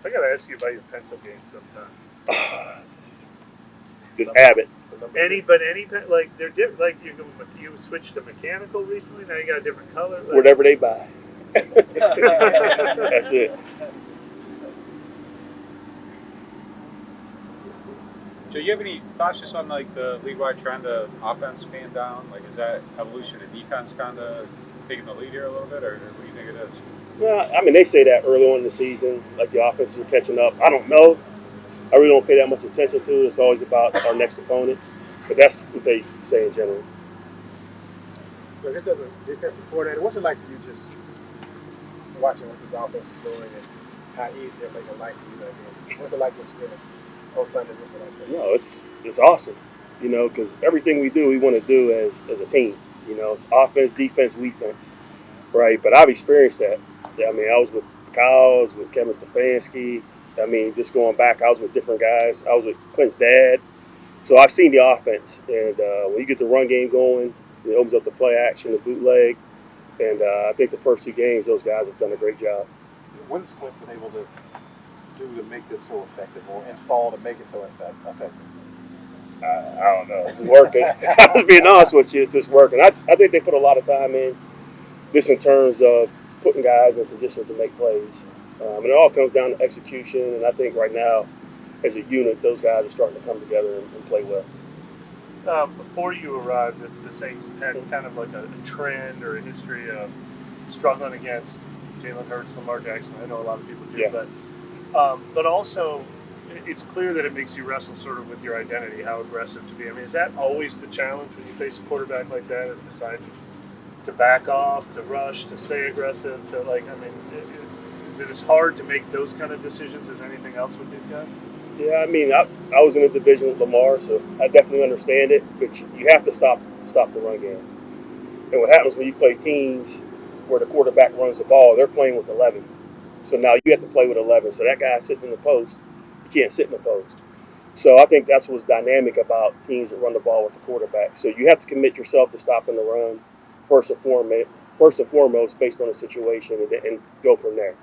I got to ask you about your pencil game sometime. Just habit. Like they're different. Like you switched to mechanical recently. Now you got a different color. Like, Whatever they buy. That's it. Do you have any thoughts just on like the league-wide trend of offense being down? Like, is that evolution of defense kind of taking the lead here a little bit, or what do you think it is? Well, I mean, they say that early on in the season, like the offenses are catching up. I don't know. I really don't pay that much attention to it. It's always about our next opponent. But that's what they say in general. So I guess as a defensive coordinator, what's it like for you just watching what this offense is doing and how easy they're making life for you like this? What's it like just feeling, oh, Sunday, what's it like that? No, it's awesome. Because everything we do, we want to do as a team. It's offense, defense, defense, right? But I've experienced that. I mean, I was with Kyle, I was with Kevin Stefanski. I mean, just going back, I was with different guys. I was with Clint's dad. So I've seen the offense. And when you get the run game going, it opens up the play action, the bootleg. And I think the first 2 games, those guys have done a great job. What has Clint been able to do to make this so effective or install to make it so effective? I don't know. It's working. I'm being honest with you, it's just working. I think they put a lot of time in this in terms of putting guys in positions to make plays. And it all comes down to execution. And I think right now, as a unit, those guys are starting to come together and play well. Before you arrived, the Saints had kind of like a trend or a history of struggling against Jalen Hurts, Lamar Jackson. I know a lot of people do, Yeah. but also it's clear that it makes you wrestle sort of with your identity, how aggressive to be. I mean, is that always the challenge when you face a quarterback like that? Is decide to back off, to rush, to stay aggressive, to like? I mean, is it as hard to make those kind of decisions as anything else with these guys? Yeah, I mean, I was in a division with Lamar, so I definitely understand it. But you have to stop the run game. And what happens when you play teams where the quarterback runs the ball, they're playing with 11. So now you have to play with 11. So that guy sitting in the post, you can't sit in the post. So I think that's what's dynamic about teams that run the ball with the quarterback. So you have to commit yourself to stopping the run first and foremost based on the situation, and go from there.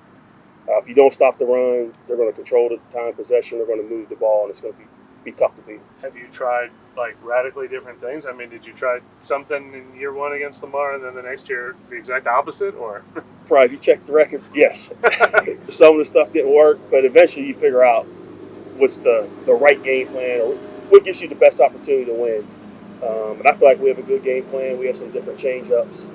If you don't stop the run, they're going to control the time possession. They're going to move the ball, and it's going to be tough to beat. Have you tried like radically different things? I mean, did you try something in year 1 against Lamar, and then the next year the exact opposite, or? Probably, if you check the record, yes. Some of the stuff didn't work, but eventually you figure out what's the right game plan or what gives you the best opportunity to win. And I feel like we have a good game plan. We have some different change-ups.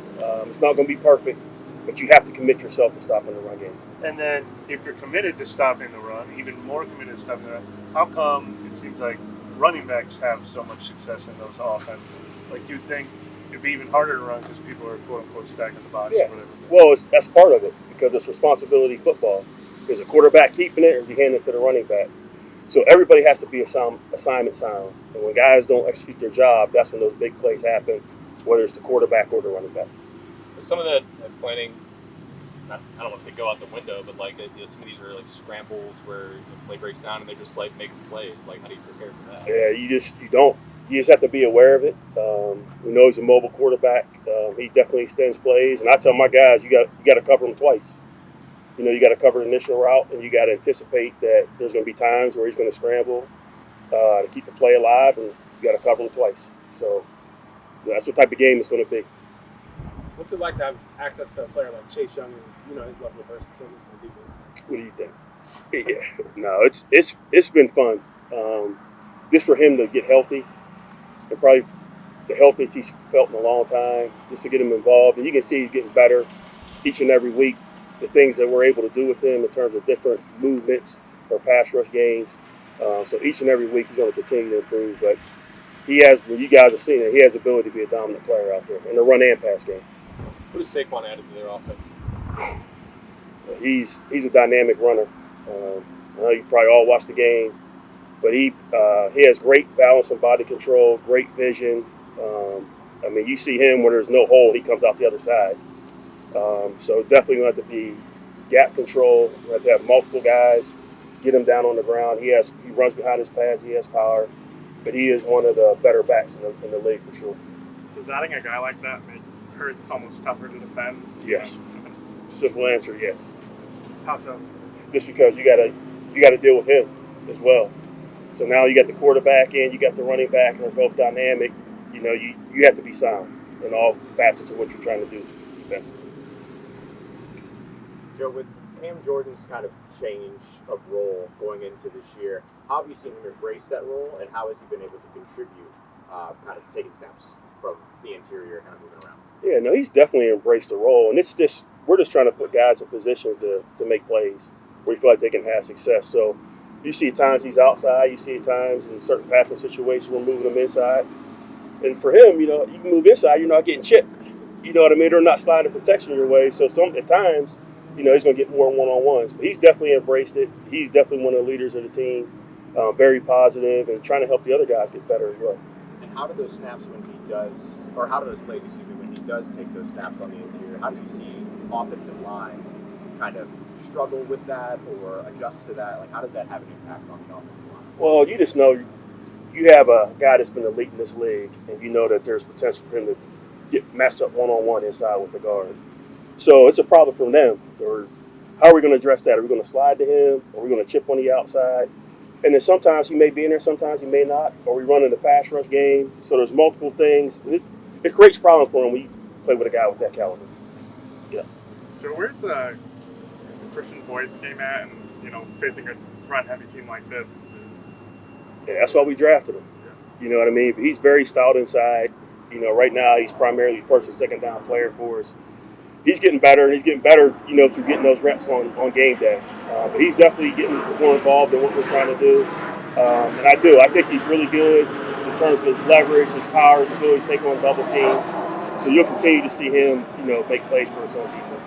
It's not going to be perfect, but you have to commit yourself to stopping the run game. And then if you're committed to stopping the run, even more committed to stopping the run, how come it seems like running backs have so much success in those offenses? Like you'd think it'd be even harder to run because people are quote unquote stacking the box Yeah. or whatever. Well, that's part of it because it's responsibility football. Is the quarterback keeping it or is he handing it to the running back? So everybody has to be assignment sound. And when guys don't execute their job, that's when those big plays happen, whether it's the quarterback or the running back. Some of that planning, I don't want to say go out the window, but like some of these are like scrambles where the play breaks down and they're just like making plays. Like, how do you prepare for that? Yeah, you just have to be aware of it. We know he's a mobile quarterback. He definitely extends plays, and I tell my guys, you got to cover him twice. You got to cover the initial route, and you got to anticipate that there's going to be times where he's going to scramble to keep the play alive, and you got to cover him twice. So that's what type of game it's going to be. What's it like to have access to a player like Chase Young and his level of versatility on defense? What do you think? Yeah, no, it's been fun. Just for him to get healthy, and probably the healthiest he's felt in a long time, just to get him involved. And you can see he's getting better each and every week. The things that we're able to do with him in terms of different movements or pass rush games. So each and every week he's going to continue to improve. But he has, you guys have seen it, he has the ability to be a dominant player out there in the run and pass game. What does Saquon add to their offense? He's a dynamic runner. I know you probably all watched the game, but he has great balance and body control, great vision. I mean, you see him when there's no hole, he comes out the other side. So definitely going to have to be gap control. We have to have multiple guys get him down on the ground. He runs behind his pads. He has power, but he is one of the better backs in the league for sure. Does adding a guy like that make Hurts almost tougher to defend? Yes. Simple answer, yes. How so? Just because you got to you got to deal with him as well. So now you got the quarterback and you got the running back, and they're both dynamic. You know, you have to be sound in all facets of what you're trying to do defensively. Joe, with Cam Jordan's kind of change of role going into this year, how have you seen him embrace that role, and how has he been able to contribute, kind of taking snaps from the interior, kind of moving around? Yeah, no, he's definitely embraced the role, and we're just trying to put guys in positions to make plays where you feel like they can have success. So you see times he's outside, you see times in certain passing situations we're moving him inside. And for him, you know, you can move inside, you're not getting chipped. You know what I mean? They're not sliding protection your way. So at times, you know, he's going to get more one-on-ones. But he's definitely embraced it. He's definitely one of the leaders of the team, very positive, and trying to help the other guys get better as well. And how do those snaps when he does, or how do those plays, when he does take those snaps on the interior, how do you see offensive lines kind of struggle with that or adjust to that? Like, how does that have an impact on the offensive line? Well, you just know you have a guy that's been elite in this league, and you know that there's potential for him to get matched up one-on-one inside with the guard. So it's a problem for them. Or how are we going to address that? Are we going to slide to him? Are we going to chip on the outside? And then sometimes he may be in there, sometimes he may not. Or we run in the pass rush game. So there's multiple things. It creates problems for him when you play with a guy with that caliber. Yeah. Joe, where's Christian Boyd's game at? And you know, facing a run-heavy team like this is. Yeah, that's why we drafted him. You know what I mean? But he's very stout inside. You know, right now he's primarily first and second down player for us. He's getting better, and he's getting better, you know, through getting those reps on game day. But he's definitely getting more involved in what we're trying to do. And I think he's really good in terms of his leverage, his power, his ability to take on double teams. So you'll continue to see him, you know, make plays for his own defense.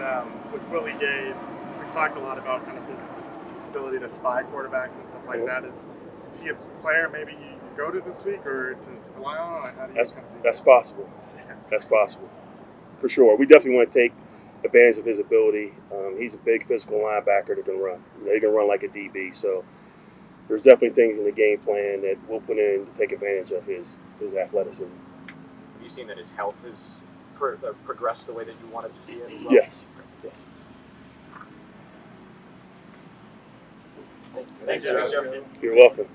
And with Willie Gay, we talked a lot about kind of his ability to spy quarterbacks and stuff like that. Is he a player maybe you go to this week or to rely on? How do you kind of see that's possible. That's possible. For sure. We definitely want to take advantage of his ability. He's a big physical linebacker that can run. You know, he can run like a DB. So there's definitely things in the game plan that we'll put in to take advantage of his athleticism. Have you seen that his health has progressed the way that you wanted to see it as well? Yes. Thanks, Joe. You're welcome.